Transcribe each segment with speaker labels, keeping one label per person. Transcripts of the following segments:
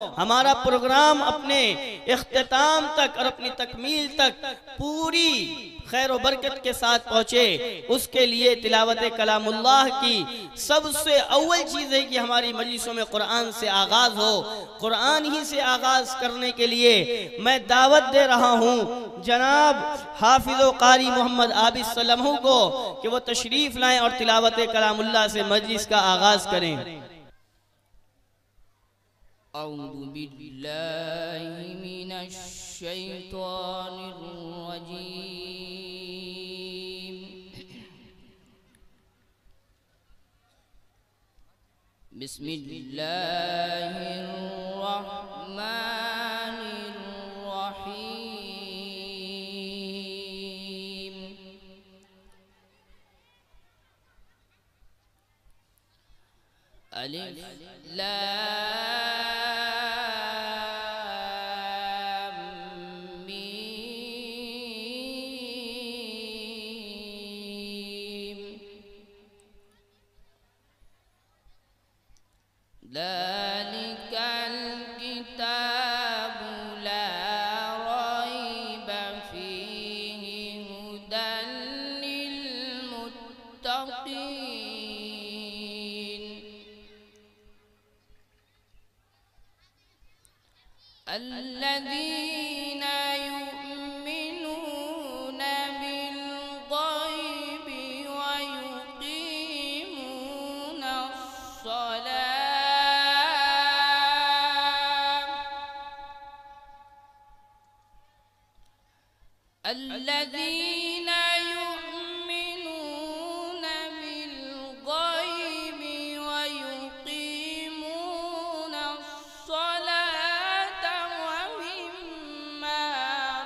Speaker 1: हमारा प्रोग्राम अपने इख्तिताम तक और अपनी तकमील तक पूरी खैर व बरकत के साथ पहुँचे, उसके लिए तिलावत कलामुल्लाह की सबसे अव्वल चीज़ है कि हमारी मजलिसों में कुरान से आगाज़ हो। कुरान ही से आगाज़ करने के लिए मैं दावत दे रहा हूँ जनाब हाफिज़ व कारी मोहम्मद आबिद सलमहू को कि वो तशरीफ़ लाएँ और तिलावत कलामुल्लाह से मजलिस का आगाज़ करें।
Speaker 2: अऊज़ु बिल्लाहि मिनश शैतानिर रजीम। बिस्मिल्लाहिर रहमानिर रहीम। अलिफ लाम मीम। ज़ालिकल किताबु ला रैब फीहि हुदल लिल मुत्तक़ीन। الذين يؤمنون بالغيب ويقيمون الصلاة الذين يؤمنون بالغيب ويقيمون الصلاة ومما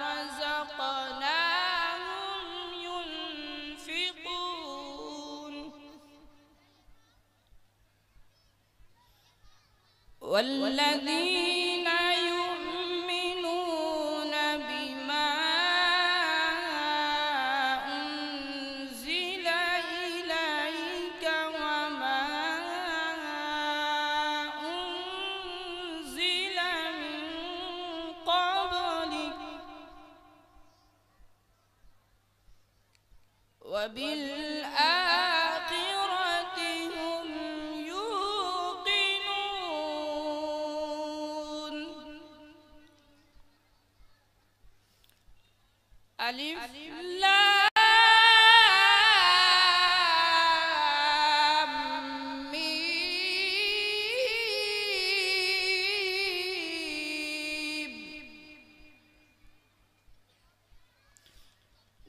Speaker 2: رزقناهم ينفقون والذين يؤمنون بما أنزل إليك وما أنزل من قبلك وبالآخرة هم يوقنون. ألف لام ميم.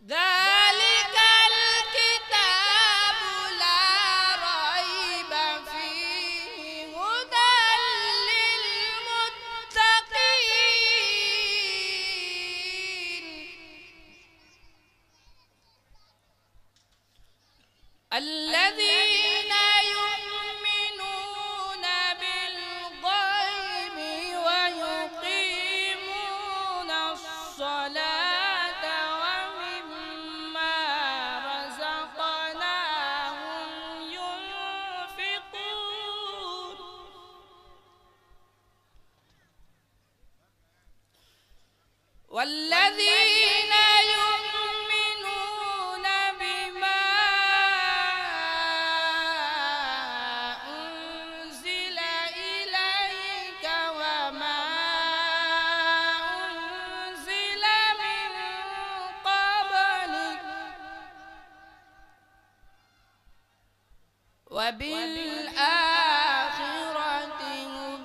Speaker 2: ذلك الكتاب لا ريب فيه هدى للمتقين الذين يؤمنون بالغيب ويقيمون الصلاة ومما رزقناهم ينفقون والذين يؤمنون بما أنزل إليك وما أنزل من قبلك وبالآخرة هم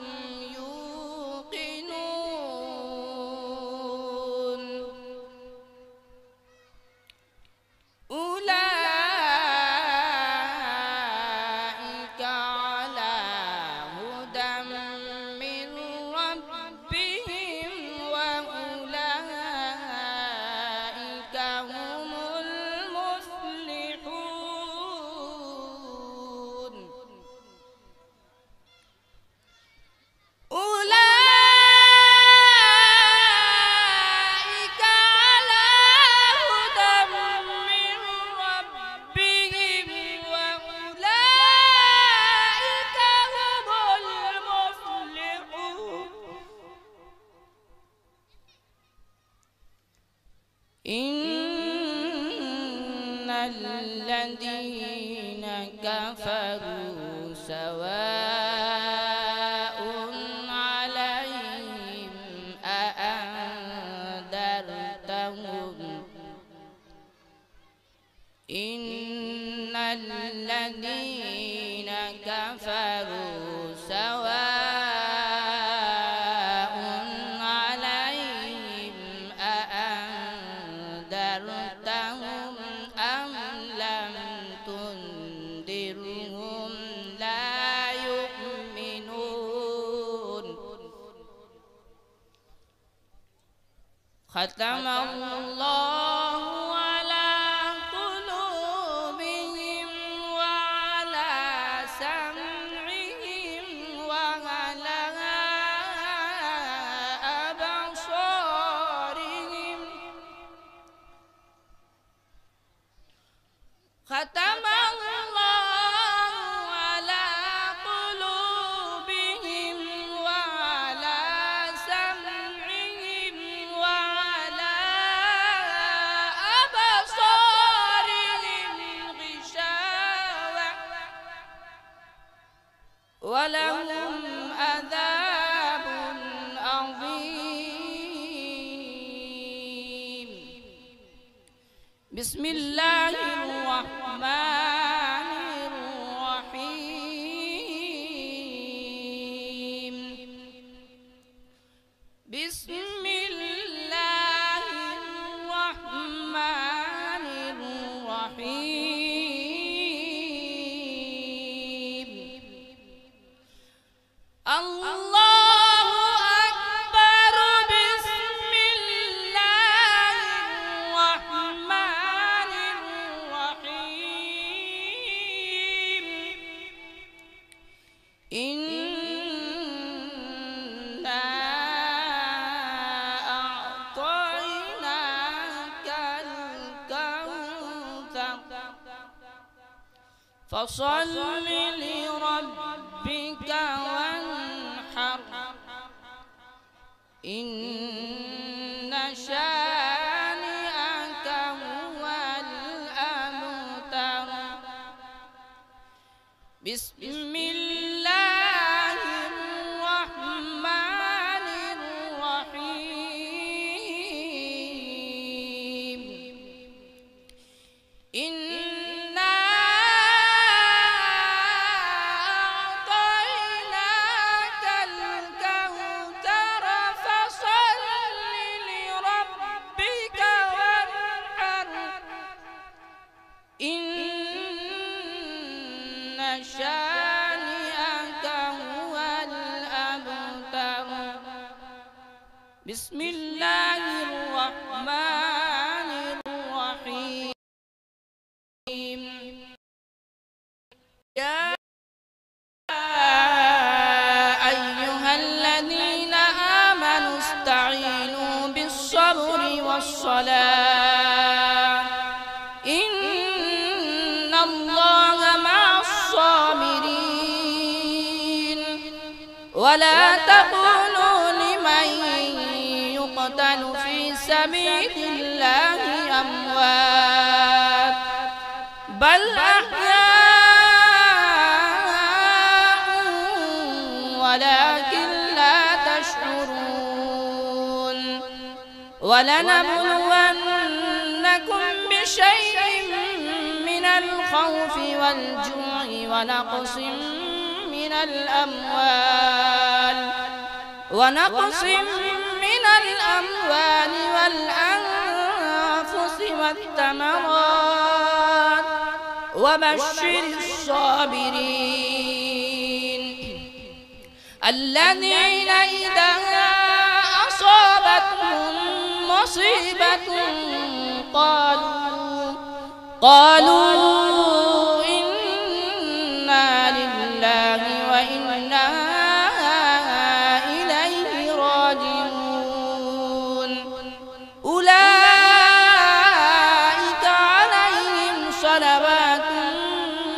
Speaker 2: يوقنون. أولئك على هدى من ربهم وأولئك هم المفلحون. الذين كفروا سواء عليهم أأنذرتهم إن الذين كفروا سواء عليهم أأنذرتهم أم لم تنذرهم لا يؤمنون ختم الله على قلوبهم وعلى سمعهم وعلى أبصارهم ختم الله على قلوبهم وعلى سمعهم وعلى أبصارهم غشاوة ولهم عذاب عظيم. بسم الله الرحمن الرحيم. بسم الله الرحمن الرحيم. الله أكبر. بسم الله الرحمن الرحيم. إنا أعطيناك الكوثر فصل لربك وانحر إن شانئك هو الأبتر. بسم الله الرحمن الرحيم. إنا أعطيناك الكوثر فصل لربك وانحر إن شانئك هو الأبتر. بسم الله الرحمن الرحيم. يا أيها الذين آمنوا استعينوا بالصبر والصلاة إن الله مع الصابرين. ولا تقولوا لمن يقتل في سبيل الله أموات بل أحياء ولكن لا تشعرون. ولنبلونكم بشيء من الخوف والجوع ونقص من الأموال والأنفس والثمرات وبشر الصابرين الذين إذا أصابتهم مصيبة قالوا إنا لله وإنا إليه راجعون. أولئك عليهم صلوات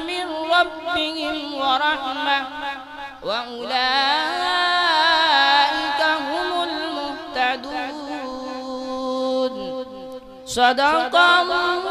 Speaker 2: من ربهم ورحمة وأولئك هم المهتدون. صدق الله